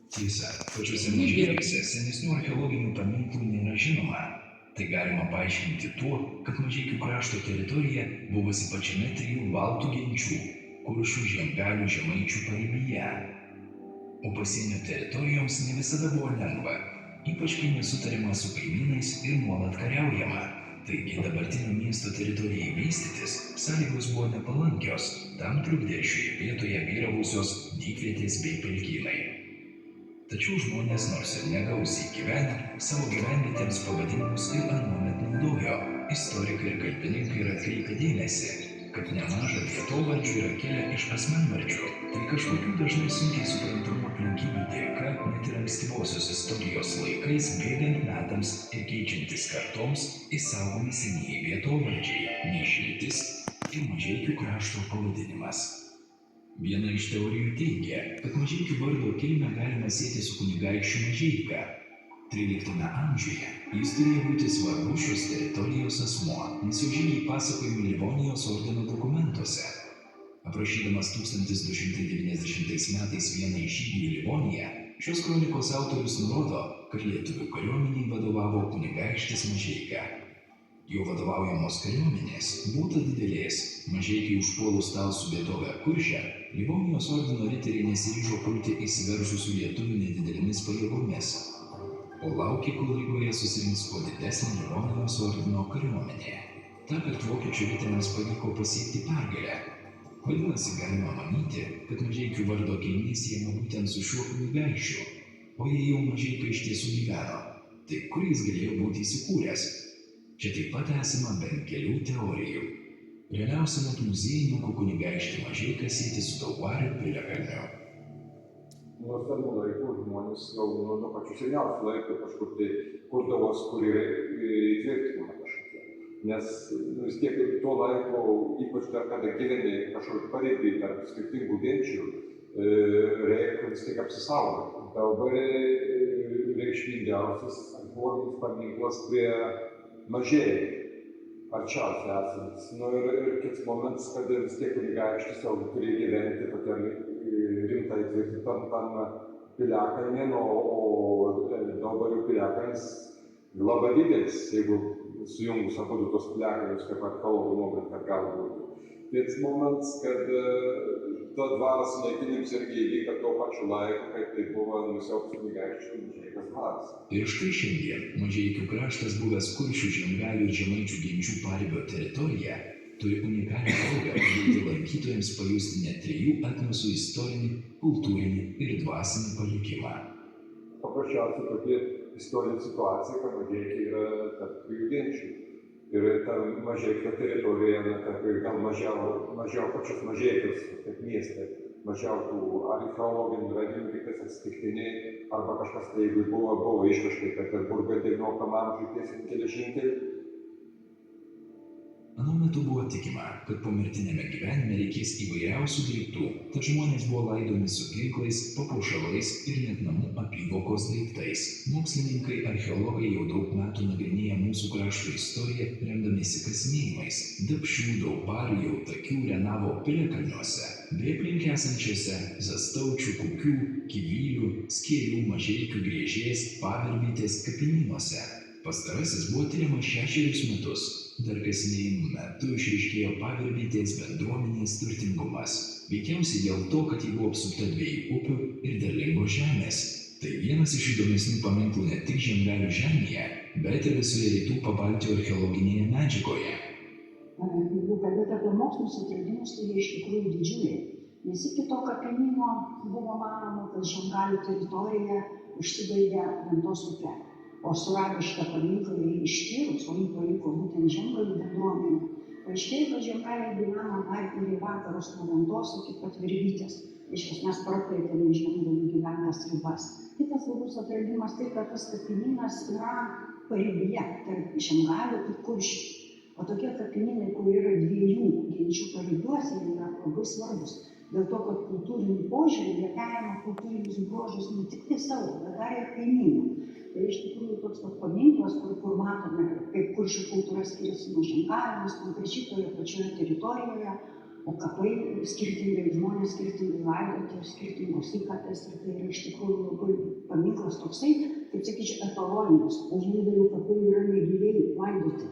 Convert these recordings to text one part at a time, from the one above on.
Tiesa, pačiuose Mažeikiuose senesnių archeologinių paminklų nėra žinoma. Tai galima paaiškinti tuo, kad Mažeikių krašto teritorija buvusi pačiame trijų baltų genčių - Kuršių, Žiemgalių, Žemaičių paribyje. O pasienio teritorijoms ne visada buvo lengva, ypač kai nesutariama su kaimynais ir nuolat kariaujama. Taigi dabartinio miesto teritorijai vystytis sąlygos buvo nepalankios, tam trukdė šioje vietoje vyravusios dykvietės bei pelkynai. Tačiau žmonės, nors ir negausiai gyvenę, savo gyvenvietėms pavadinimus ir anuomet naudojo. Istorikai ir kalbininkai yra atkreipę dėmesį, kad nemaža vietovardžių yra kilę iš asmenvardžių. Tai kažkokių dažnai sunkiai suprantamų aplinkybių dėka, net ir ankstyvosios istorijos laikais, bėgant metams ir keičiantis kartoms, išsaugomi senieji vietovardžiai, Neišiltis ir Mažeikių krašto pavadinimas. Viena iš teorijų teigia, kad Mažeikių vardo kilmę galima sieti su kunigaikščiu Mažeika. XIII amžiuje jis turėjo būti svarbus šios teritorijos asmuo, nes jo žygiai pasakojami Livonijos ordino dokumentuose. Aprašydamas 1290 metais vieną iš žygių į Livoniją, šios kronikos autorius nurodo, kad lietuvių kariuomeniai vadovavo kunigaikštis Mažeika. Jo vadovaujamos kariuomenės būta didelės. Mažeikiai užpuolus Talsų vietovę Kuršę, Livonijos ordino riteriai nesiryžo pulti įsiveržusių lietuvių nedidelėmis pajėgomis, o laukė, kol Rygoje susirinks kuo didesnė Livonijos ordino kariuomenė. Tąkart vokiečių riteriams pavyko pasiekti pergalę. Vadinasi, galima manyti, kad Mažeikių vardo kilmė siejama būtent su šiuo kunigaikščiu. O jei jau Mažeika iš tiesų gyveno, tai kur jis galėjo būti įsikūręs? Čia taip pat esama bent kelių teorijų. Realiausia net muziejininkų kunigaikštį Mažeiką sieti su Daugvario piliakalniu. Nuo senų laikų žmonės jau nuo pačių seniausių laikų kažkur tai kurdavos, kur yra įtvirtinama kažkokia. Nes vis tiek tuo laiku, ypač dar kada gyveni kažkur paribį tarp skirtingų genčių, reikia vis tiek apsisaugoti. Dabar reikšmingiausias archeologinis paminklas prie Mažeikių, arčiausiai esantis. Ir kits momentas, kad vis tiek kunigaikštis jau turėjo gyventi tokiam rimtai tvirtintam tam piliakalnėn, o Daugvario piliakalnis labai didelis, jeigu sujungus abu tos piliakalnius, kaip archeologų nuomonė, kad gali būti. Kits momentas, kad to dvaras sunaikinimas irgi įvyko tuo pačiu laiku, kaip tai buvo nusiaubtas kunigaikščio Mažeikos dvaras. Ir štai šiandien Mažeikių kraštas, buvęs Kuršių, Žiemgalių ir Žemaičių genčių paribio teritorija, turi unikalią progą padėti lankytojams pajusti net trijų etnosų istorinį, kultūrinį ir dvasinį palikimą. Paprasčiausiai tokia istorinė situacija, kad Mažeikiai yra tarp trijų genčių. Ir ta Mažeikio teritorija, gal mažiau pačios Mažeikios, kaip mieste, mažiau tų archeologinių radinių, kaip tas atsitiktiniai, arba kažkas tai, jeigu buvo išvežta į Peterburgą XIX amžiuje tiesiant geležinkelį. Anuo metu buvo tikima, kad pomirtiniame gyvenime reikės įvairiausių daiktų, tad žmonės buvo laidomi su ginklais, papuošalais ir net namų apyvokos daiktais. Mokslininkai, archeologai jau daug metų nagrinėja mūsų krašto istoriją, remdamiesi kasinėjimais Dapšių, Daupario, Jautakių, Renavo piliakalniuose bei aplink esančiuose Zastaučių, Kukių, Kivylių, Skėrių, Mažeikių, Griežės, Pavirvytės kapinynuose. Pastarasis buvo tiriamas 6 metus. Dar kasinėjimų metu išryškėjo Pavirvytės bendruomenės turtingumas. Veikiausiai dėl to, kad ji buvo apsupta 2 upių ir derlingos žemės. Tai vienas iš įdomesnių paminklų ne tik Žiemgalių žemėje, bet ir visoje rytų Pabaltijo archeologinėje medžiagoje. Jeigu kalbėti apie mokslinius atradimus, tai jie iš tikrųjų didžiuliai. Nes iki to kapinyno buvo manoma, kad Žiemgalių teritorija užsibaigia Ventos upe. O suradus šitą paminklą ir jį ištyrus, o jį paliko būtent Žiemgalių bendruomenė, paaiškėjo, kad Žiemgaliai gyveno ir į vakarus nuo Ventos iki pat Virvytės. Iš esmės praplėtėme Žiemgalių gyventas ribas. Kitas svarbus atradimas tai, kad tas kapinynas yra paribyje tarp Žiemgalių ir Kuršių. O tokie kapinynai, kur yra 2 genčių paribiuose, yra labai svarbus. Dėl to, kad kultūrinį požiūrį jie perima kultūrinius bruožus ne tik tai savo, bet dar ir kaimynų. Tai iš tikrųjų toks paminklas, kur matome, kaip Kuršių kultūra skiriasi nuo Žiemgalių, konkrečiai toje pačioje teritorijoje, O kapai skirtingai, žmonės skirtingai laidoti ir skirtingos įkapės. Ir tai yra iš tikrųjų labai paminklas toksai, kaip sakyčiau, etaloninis. Užmydalių kapai yra negiliai laidoti.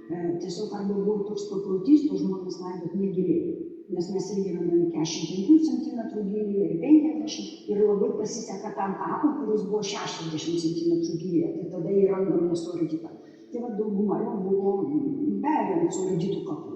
Tiesiog arba buvo toks paprotys, to žmonės laidot negiliai. Nes mes irgi randame 45 cm gylyje ir 50 ir labai pasiseka tam kapui, kuris buvo 60 cm gylyje. Tai tada jį randam nesuardytą. Tai va dauguma jau buvo be abejo suardytų kapų.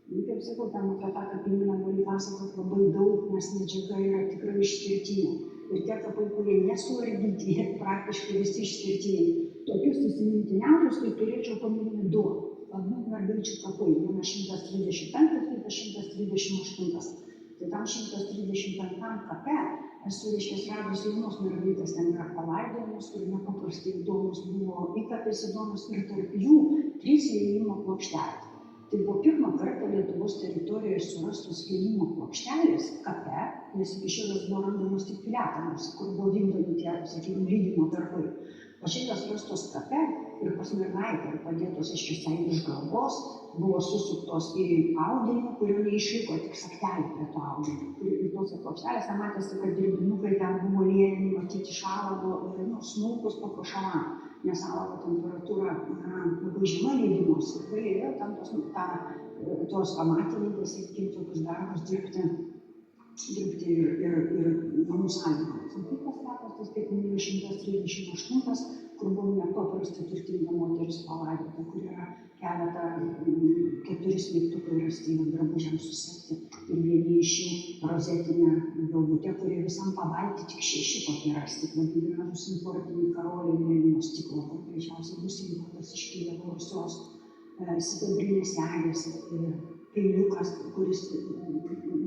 Kaip sakau, ten apie tą kapinyną gali pasakoti labai daug, nes medžiaga yra tikrai išskirtinė. Ir tie kapai, kurie nesuardyti, jie praktiškai visi išskirtiniai. Tokius įsimintiniausius, tai turėčiau paminėti 2. Abu mergaičių kapai, vienas 135, kitas 138. Tai tam 135 kape esu radus jaunos mergaitės, ten yra palaidojamos, kur nepaprastai įdomus buvo įkapės įdomus ir tarp jų 3 įėjimo plokštelės. Tai buvo pirmą kartą Lietuvos teritorijoje surastos įėjimo plokštelės kape, nes iki šiol jos buvo randamos tik piliakalniuose, kur buvo vykdomi tie, sakykime, lydymo darbai. O šitas rastos kape ir pas mergaitę ir padėtos ištisai iš galvos, buvo susuktos į audinį, kurio neišliko tik saktelį prie to audinio. Ir tose plokštelėse matėsi, kad dirbinukai ten buvo liejami, matyti šalavo ir smulkus papuošalam, nes šalavo temperatūra labai žema lydymosi. Ir galėjo tam tos amatininkės, sakykim, tokius darbus dirbti ir namų sąlygomis. Ir kitas kapas, tas kaip minėjau 138, kur buvo nepaprastai turtinga moteris palaidota, kur yra keletą 4 smeigtukai rasti drabužiams susegti. Ir vieni iš jų rozetinė galvutė, kurie visam Pabaltį tik 6 kokie rasti. Labai gražus importiniai karoliai mėlyno stiklo, kur greičiausiai bus importas iš Kijevo Rusios, sidabrinės eglės ir peiliukas, kuris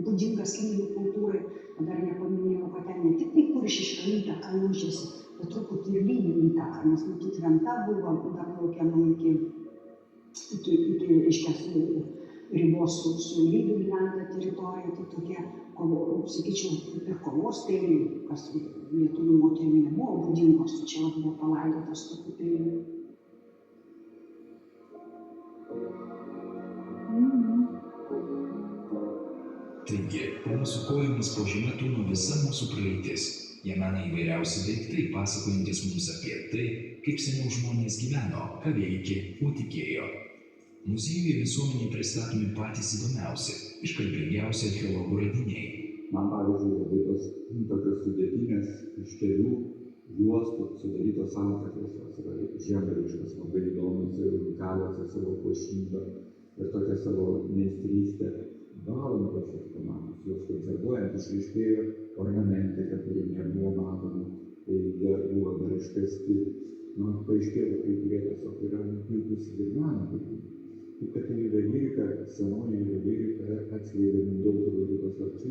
būdingas kinų kultūrai. O dar nepaminėjau, kad ten ne tik tai kuršiška įtaka jaučiasi, bet truputį ir lydų įtaka, nes matyt venta buvo dar plaukiama iki reiškias ribos su lydų gyventa teritorija, tai tokie, sakyčiau, kaip ir kovos peiliai, kas lietuvių moterių nebuvo būdingos, čia buvo palaidotas tokių peilių. Taigi, po mūsų kojomis po žeme tūno visa mūsų praeitis. Jame įvairiausi daiktai, pasakojantis mums apie tai, kaip seniau žmonės gyveno, ką veikė, kuo tikėjo. Muziejuje visuomeniai pristatomi patys įdomiausi, iškalbingiausi archeologų radiniai. Man pavyzdžiui, labai tokios sudėtinės iš kelių juostų sudarytos sankaklos, jos yra žemaičios, labai įdomios ir unikalios ir savo puošybą ir tokią savo meistrystę. Valandos ir komandos, jos konservuojant išryškėjo ornamentika, kuri nebuvo matoma, tai jie buvo dar iškasti. Paaiškėjo, kai kurie tiesiog yra puikus ir meno. Taip kad juvelyrika, senoji juvelyrika atskleidė daug įvairių paslapčių.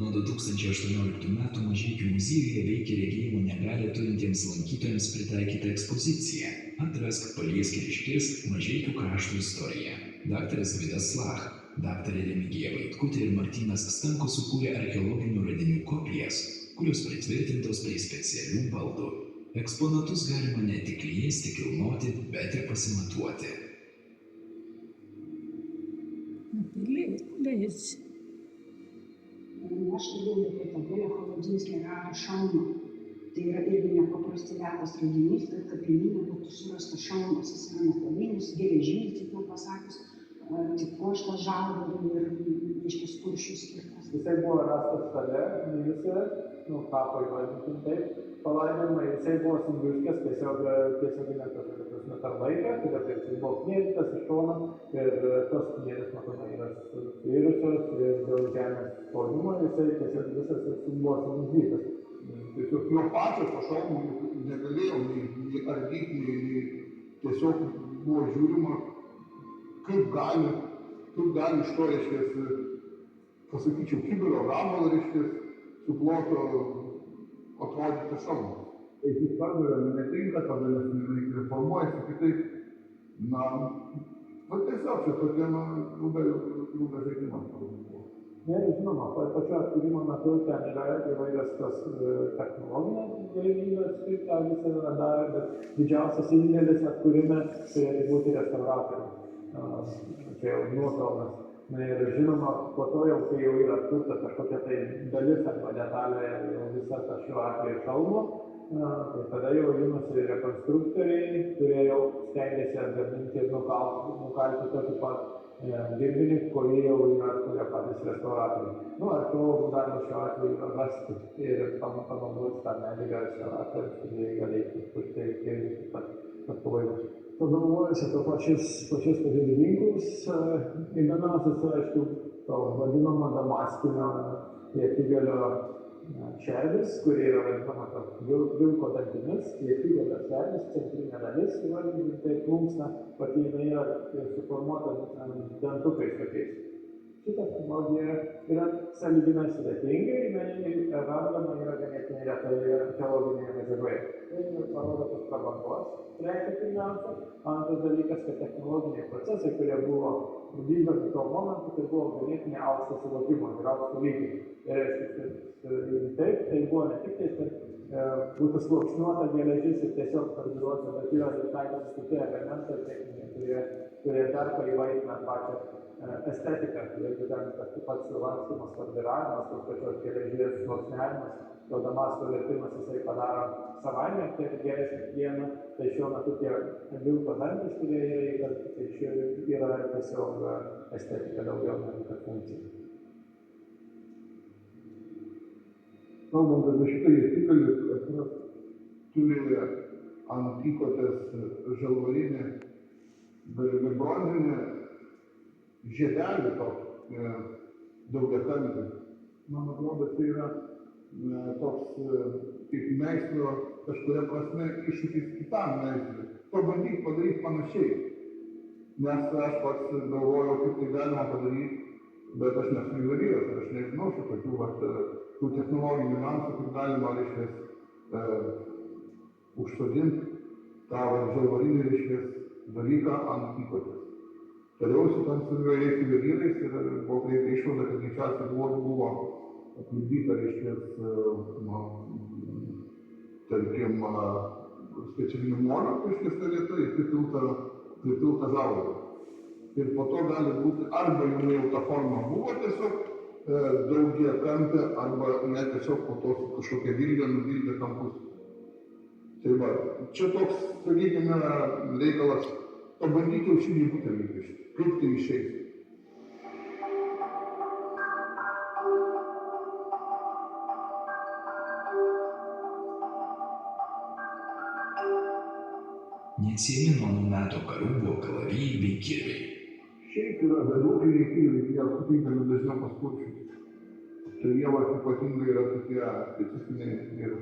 Nuo 2018 metų Mažeikių muziejuje veikia regėjimo negalią turintiems lankytojams pritaikyta ekspozicija Atrask, paliesk ir išgirsk Mažeikių krašto istoriją. Daktaras Gvidas Slach, daktarė Remigija Vaitkutė ir Martynas Stankus sukūrė archeologinių radinių kopijas, kurios pritvirtintos prie specialių baldų. Eksponatus galima ne tik liesti, kilnoti, bet ir pasimatuoti. Aš kalbėjau apie Tavelę Holodzinskį rado šalmą. Tai yra irgi nepaprastai retas radinys, kad kapinyne būtų surastas šalmas. Jis yra metalinis, geležinis, taip jau pasakius, tik puoštas žalvariu ir reiškia kuršių skirtas. Jisai buvo rastas šalia, Milise, kapo įvardinkim taip, palaidojimą. Jisai buvo simbuškės tiesioginė prasme per laiką, tai jisai buvo knėrytas iš šono ir tos knėrės matomai yra suirusios ir dėl žemės spaudimo jisai tiesiog visas buvo sumizdytas. Tiesiog nuo pačio to šalmo negalėjau nei ardyti, nei tiesiog buvo žiūrima, kaip gali iš to, reiškias, pasakyčiau, kibiro gabalo, reiškias, su ploto atrodyti šalmo. Tai jis pardavė, netinka, tada nes reformuojasi kitaip. Na, tiesiog čia tokia ilga žaidimas buvo. Ir žinoma, pačio atkūrimo metu ten yra įvairios tos technologinės galimybės, kaip tą visą yra darę, bet didžiausias indėlis atkūrime turėtų būti restauratorių. Čia jau nuopelnas. Na ir žinoma, po to jau, kai jau yra atkurta kažkokia tai dalis arba detalė, jau visa ta šiuo atveju šalmo, tai tada jau imasi rekonstruktoriai, kurie jau stengiasi atgaminti ir nukalti tokį pat dirbinį, kurį jau yra atkūrę patys restauratoriai. Archeologų darbas šiuo atveju yra rasti ir panaudoti tą medžiagą restauratoriams, kurie galėtų atkurti ir atpalaidus. Pagalvojus apie pačius pavyzdininkus, įdomiausias, aišku, to vadinamo damaskinio ietigalio šerdis, kurie yra vadinama vilko dantimis, ietigalio šerdis, centrinė dalis, įvardinti, tai plunksna, pati jinai yra suformuota dantukais tokiais. Šitą technologiją yra sąlyginai sudėtinga, jinai randama yra ganėtinai retai archeologinėje medžiagoje. Tai parodo tos prabangos prekė pirmiausia. Antras dalykas, kad technologiniai procesai, kurie buvo vykdomi tuo momentu, tai buvo ganėtinai aukšto suvokimo ir aukšto lygio. Ir taip, tai buvo ne tik tai, kad būtų sluoksniuota geležis ir tiesiog parduota, bet yra visai kiti elementai techniniai, kurie dar paįvaitina pačią estetiką. Jeigu ten tas pats sulankstymas, karbiravimas, tos pačios geležies sluoksniavimas, to damasko vertimas jisai padaro savaime, tiek geresnį plieną, tai šiuo metu tie vilko dantys, kurie yra įtarti, tai čia yra tiesiog estetika daugiau negu kad funkcija. Kalbant apie šitą ietigalį, turi antikotės žalvarinį bronzinį žiedelį tokį daugiakampį. Man atrodo, tai yra toks kaip meistro kažkuria prasme iššūkis kitam meistrui. Pabandyk padaryti panašiai. Nes aš pats galvojau, kaip tai galima padaryti, bet aš nesu juvelieras ir aš nežinau tų technologinių niuansų, kaip galima, užsodinti tą žalvarinį, dalyką ant antikotės. Tariausi ten su įvairiais juvelierais ir buvo prieita išvada, kad greičiausiai buvo aplipdyta, tarkim, specialinių molio, ta vieta ir pripilta žalvario. Ir po to gali būti, arba jau ta forma buvo tiesiog daugiakampė, arba ne tiesiog po to kažkokia vilgė nuvildė kampus. Tai va, čia toks, sakykime, reikalas, pabandyti kiaušinį butelį įkišti. Kaip tai išeis? Neatsiejami nuo anų metų karų buvo kalavijai bei kirviai. Šiaip yra vėduokliai kirviai, jie sutinkami dažniau pas kuršius. Tai jie ypatingai yra tokie specifiniai ir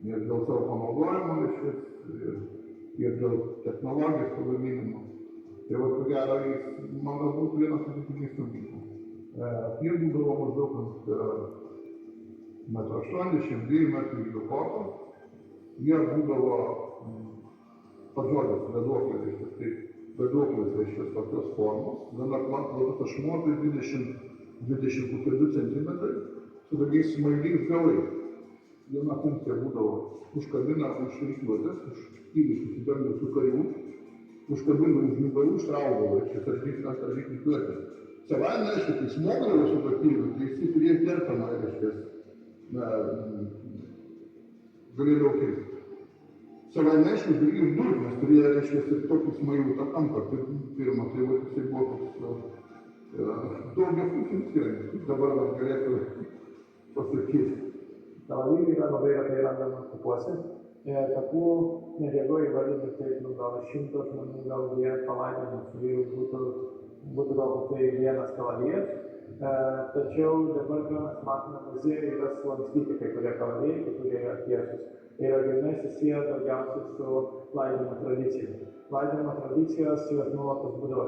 dėl savo panaudojimo ir dėl technologijos pagaminimo. Tai va, ko gero, man galbūt vienas atitikesnių ginklų. Jie būdavo maždaug 1,82 m ilgio koto. Jie būdavo padžodės vėduoklės, tai vėduoklės tokios formos. Gana platus ašmuo, tai 20,2 cm su tokiais smailiais galais. Viena funkcija būdavo užkabina už rikiuotės, už įvykių susidengusių karių, užkabina už nugarų ištraukdavo, tarp rikiuotės. Savaime, aišku, kai smogdavo su patyriu, tai jis turėjo kertamą, galėdavo kirsti. Savaime, aišku, galėjo išdurti, nes turėjo, ir tokį smailutą kampą. Pirmą, tai jisai buvo toks daugiafunkcinis įrankis, dabar galėtų pasakyti. Kalavijai yra labai retai randama kapuose. Kapų medžiagoje įvardinti taip, gal 100 žmonių, gal jie palaidojimus vyrų būtų gal tai vienas kalavijas. Tačiau dabar, kai mes matome muziejai, yra sulankstyti kai kurie kalavijai, kai kurie yra tiesus. Ir grynai susiję daugiausiai su laidojimo tradicija. Laidojimo tradicijos jos nuolatos būdavo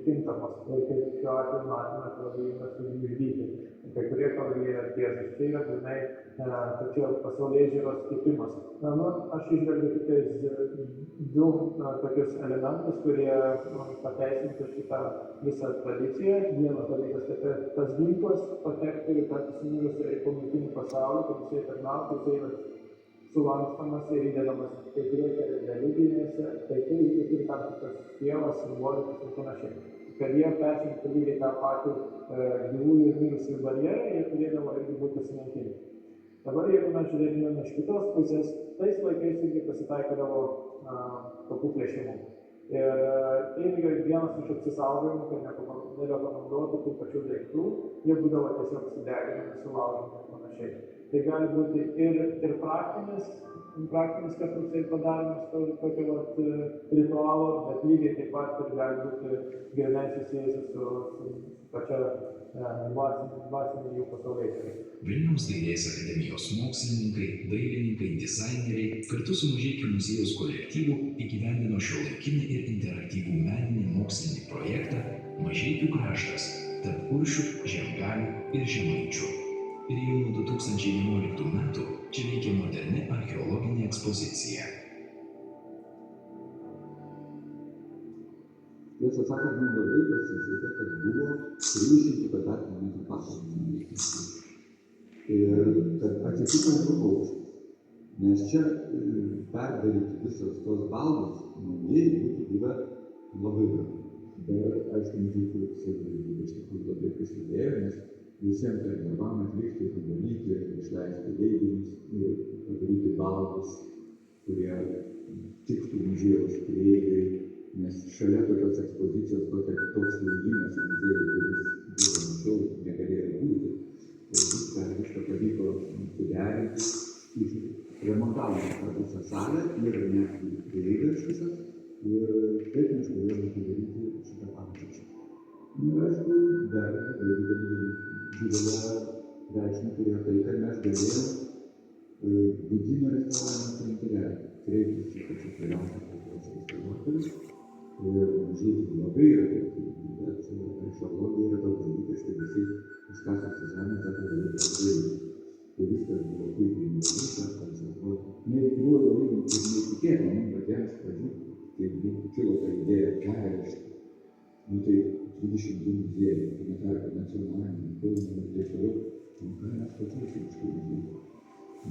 kintamos. Ir kaip šiuo atveju matome, kalavijai yra sugniuždyti. kai kurie kalavijai yra tiesūs. Tai yra grynai tokia pasaulėžiūros kitimas. Aš išvelgiu tiktais du tokius elementus, kurie pateisintų šitą visą tradiciją. Vienas dalykas, kad tas ginklas patektų į tą įsimirusią į pomirtinį pasaulį, kad jisai tarnautų, jisai yra sulankstamas ir įdedamas kai kuriuose religijose, tai turi tam tikras sievas, simbolikas ir panašiai. Kad jie peržengtų lygiai tą patį gyvųjų ir mirusių barjerą, jie turėdavo irgi būti sunaikinti. Dabar, jeigu mes žiūrėtume iš kitos pusės, tais laikais irgi pasitaikydavo kapų plėšimų. Ir tai yra vienas iš apsisaugojimų, kad nerekomenduotų tų pačių daiktų, jie būdavo tiesiog sudeginami, sulaužomi ir panašiai. Tai gali būti ir praktinis kažkoks padarymas tokio ritualo, bet lygiai taip pat ir gali būti grynai susijusi su pačia dvasinė jų pasaulėžiūra. Vilniaus dailės akademijos mokslininkai, dailininkai, dizaineriai kartu su Mažeikių muziejaus kolektyvu įgyvendino šiuolaikinį ir interaktyvų meninį mokslinį projektą Mažeikių kraštas tarp Kuršių, Žiemgalių ir Žemaičių. Ir jau nuo 2011 metų čia veikia moderni archeologinė ekspozicija. Tiesą sakant, man labai pasisekė, kad buvo 300 kvadratinių metrų pastatas. Ir kad atsitiko du aukštus. Nes čia perdaryti visos tos baldus naujai būtų buvę labai brangu. Dar, aišku, Mažeikių savivaldybė iš tikrųjų labai prisidėjo, nes visiems tiem darbam atlikti, padaryti, išleisti leidinius ir padaryti baldus, kurie tiktų muziejaus prieigai, nes šalia tokios ekspozicijos toks leidimas į muziejų, kuris buvo anksčiau, negalėjo būti. Ir viską pavyko suderinti, remontavome tą visą salę ir netgi prieigas visas ir taip mes galėjome padaryti šitą pamatą. Ir aišku, dar didelę reikšmę turėjo tai, kad mes galėjome budinio restauravimo centre kreiptis į pačius vyriausius kultūros restauratorius. Ir muziejai labai yra efektyvi, bet archeologija yra daug dalykas, kad visi iškasus žemę sako dalyką daryti. Tai viskas buvo puikiai nuvalyta, konservuota. Buvo labai ir neįtikėtina, mums patiems pradžių, kai kilo ta idėja pervežti. Tai 22 muziejai, tai tarp nacionalinių, Kauno ir taip toliau, ką mes patirsim iš tų muziejų.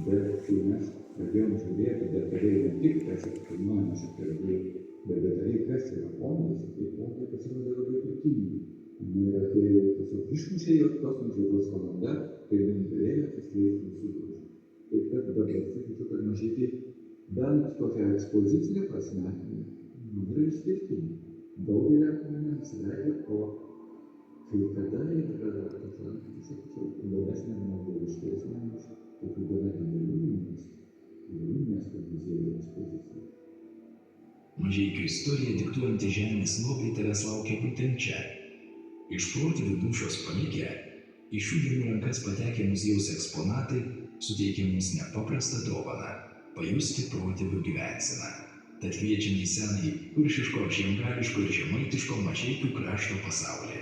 Bet kai mes pradėjom žiūrėti detaliai ne tik kas eksponuojama šitą erdvėje, bet detaliai kas yra fondas, tai fondai pasirodė labai turtingi. Ir tai tiesiog išmušė tos medžiagos valanda, kai negalėjo atsiskleisti visų grožių. Taip kad dabar sakyčiau, kad Mažeikiai bent tokią ekspozicinę prasme yra išskirtinė. Daugelį akmenį nusileidžia, o kai kada yra tokia, sakyčiau, įdomesnė negu ryškesnė iš tokių gana didelių miestų muziejų ekspozicijų. Mažeikių istorija diktuojanti žemės lobiai tavęs laukia būtent čia. Iš protėvių dūšios palikę, iš šių dienų rankas patekę muziejaus eksponatai suteikia mums nepaprastą dovaną – pajusti protėvių gyvenseną. Tad kviečiame į senąjį kuršiško, žiemgališko ir žemaitiško Mažeikių krašto pasaulį.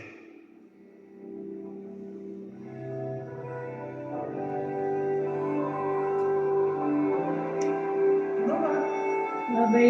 Labai